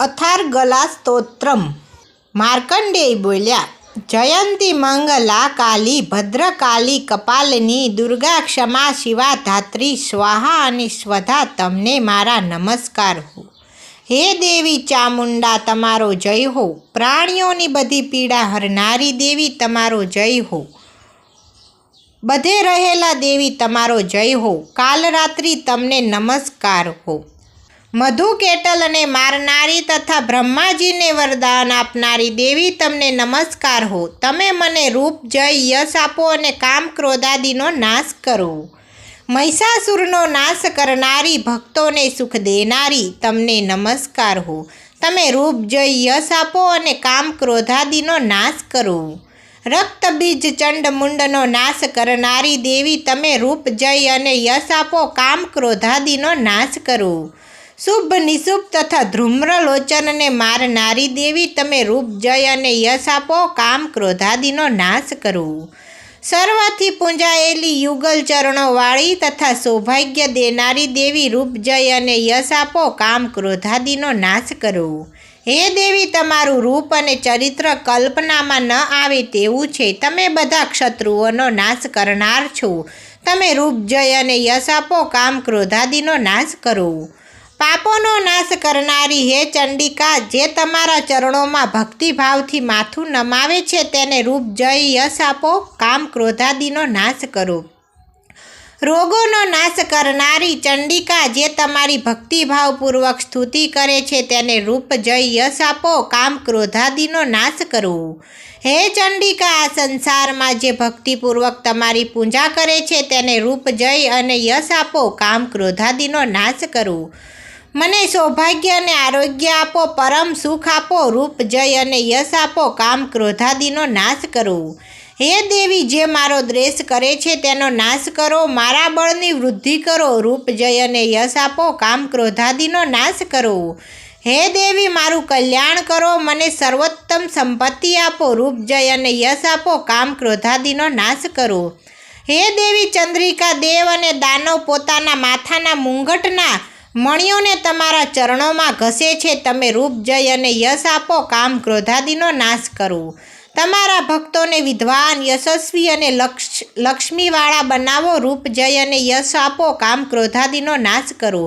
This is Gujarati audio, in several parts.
અથાર્ગલા સ્તોત્રમ. માર્કંડેય બોલ્યા, જયંતી મંગલા કાલી ભદ્રકાલી કપાલિની દુર્ગા ક્ષમા શિવા ધાત્રી સ્વાહા અને સ્વધા તમને મારા નમસ્કાર હો. હે દેવી ચામુંડા તમારો જય હો. પ્રાણીઓની બધી પીડા હરનારી દેવી તમારો જય હો. બધે રહેલા દેવી તમારો જય હો. કાલરાત્રિ તમને નમસ્કાર હો. મધુ કેટલને મારનારી તથા બ્રહ્માજીને વરદાન આપનારી દેવી તમને નમસ્કાર હો. તમે મને રૂપ જય યશ આપો અને કામ ક્રોધાદિનો નાશ કરો. મહિષાસુરનો નાશ કરનારી ભક્તોને સુખ દેનારી તમને નમસ્કાર હો. તમે રૂપ જય યશ આપો અને કામ ક્રોધાદિનો નાશ કરો. રક્તબીજ ચંડમુંડનો નાશ કરનારી દેવી તમે રૂપ જય અને યશ આપો, કામ ક્રોધાદિનો નાશ કરો. શુભ નિશુભ તથા ધૂમ્રલોચનને મારનારી દેવી તમે રૂપ જય અને યશ આપો, કામ ક્રોધાદિનો નાશ કરો. સર્વથી પૂંજાયેલી યુગલ ચરણોવાળી તથા સૌભાગ્ય દેનારી દેવી રૂપ જય અને યશ આપો, કામ ક્રોધાદિનો નાશ કરો. હે દેવી તમારું રૂપ અને ચરિત્ર કલ્પનામાં ન આવે તેવું છે. તમે બધા ક્ષત્રુઓનો નાશ કરનાર છો. તમે રૂપ જય અને યશ આપો, કામ ક્રોધાદિનો નાશ કરો. પાપોનો નાશ કરનારી હે ચંડિકા, જે તમારા ચરણોમાં ભક્તિભાવથી માથું નમાવે છે તેને રૂપ જય યશ આપો, કામ ક્રોધાદિનો નાશ કરો. રોગોનો નાશ કરનારી ચંડિકા, જે તમારી ભક્તિભાવપૂર્વક સ્તુતિ કરે છે તેને રૂપ જય યશ આપો, કામ ક્રોધાદિનો નાશ કરો. હે ચંડિકા, આ સંસારમાં જે ભક્તિપૂર્વક તમારી પૂજા કરે છે તેને રૂપ જય અને યશ આપો, કામ ક્રોધાદિનો નાશ કરો. મને સૌભાગ્ય અને આરોગ્ય આપો, પરમ સુખ આપો, રૂપ જય અને યશ આપો, કામ ક્રોધાદિનો નાશ કરો. હે દેવી, જે મારો દ્વેષ કરે છે તેનો નાશ કરો. મારા બળની વૃદ્ધિ કરો. રૂપ જય અને યશ આપો, કામ ક્રોધાદિનો નાશ કરો. હે દેવી, મારું કલ્યાણ કરો. મને સર્વોત્તમ સંપત્તિ આપો. રૂપ જય અને યશ આપો, કામ ક્રોધાદિનો નાશ કરો. હે દેવી ચંદ્રિકા, દેવ અને દાનવ પોતાના માથાના મુંગટના મણિઓને તમારા ચરણોમાં ઘસે છે. તમે રૂપ જય અને યશ આપો, કામ ક્રોધાદિનો નાશ કરો. તમારા ભક્તોને વિદ્વાન, યશસ્વી અને લક્ષ્મીવાળા બનાવો. રૂપ જય અને યશ આપો, કામ ક્રોધાદિનો નાશ કરો.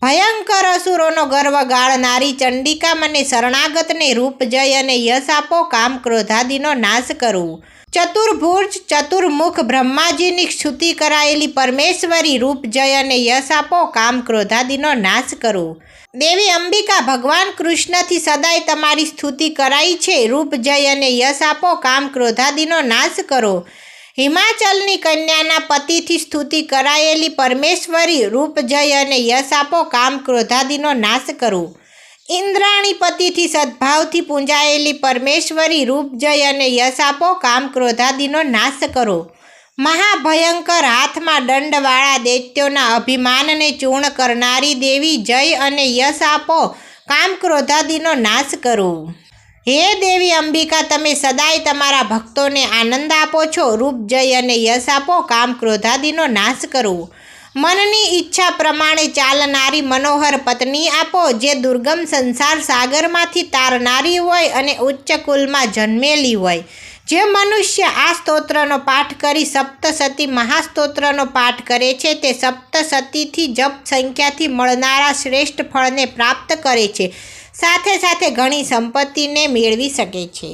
ભયંકર અસુરોનો ગર્વ ગાળનારી ચંડિકા, મને શરણાગતને રૂપ જય અને યશ આપો, કામ ક્રોધાદિનો નાશ કરો. ચતુર્ભુજ ચતુર્મુખ બ્રહ્માજીની સ્તુતિ કરાયેલી પરમેશ્વરી, રૂપ જય અને યશ આપો, કામ ક્રોધાદિનો નાશ કરો. દેવી અંબિકા, ભગવાન કૃષ્ણથી સદાય તમારી સ્તુતિ કરાઈ છે. રૂપ જય અને યશ આપો, કામ ક્રોધાદિનો નાશ કરો. હિમાચલની કન્યાના પતિથી સ્તુતિ કરાયેલી પરમેશ્વરી, રૂપ જય અને યશ આપો, કામ ક્રોધાદિનો નાશ કરો. ઇન્દ્રાણી પતિથી સદભાવથી પૂંજાયેલી પરમેશ્વરી, રૂપ જય અને યશ આપો, કામ ક્રોધાદિનો નાશ કરો. મહાભયંકર હાથમાં દંડવાળા દૈત્યોના અભિમાનને ચૂર્ણ કરનારી દેવી, જય અને યશ આપો, કામ ક્રોધાદિનો નાશ કરો. હે દેવી અંબિકા, તમે સદાય તમારા ભક્તોને આનંદ આપો છો. રૂપ જય અને યશ આપો, કામ ક્રોધાદિનો નાશ કરો. મનની ઈચ્છા પ્રમાણે ચાલનારી મનોહર પત્ની આપો, જે દુર્ગમ સંસાર સાગરમાંથી તારનારી હોય અને ઉચ્ચ કુલમાં જન્મેલી હોય. જે મનુષ્ય આ સ્તોત્રનો પાઠ કરી સપ્તસતી મહાસ્તોત્રનો પાઠ કરે છે તે સપ્તસતીથી જપ સંખ્યાથી મળનારા શ્રેષ્ઠ ફળને પ્રાપ્ત કરે છે. સાથે સાથે ઘણી સંપત્તિને મેળવી શકે છે.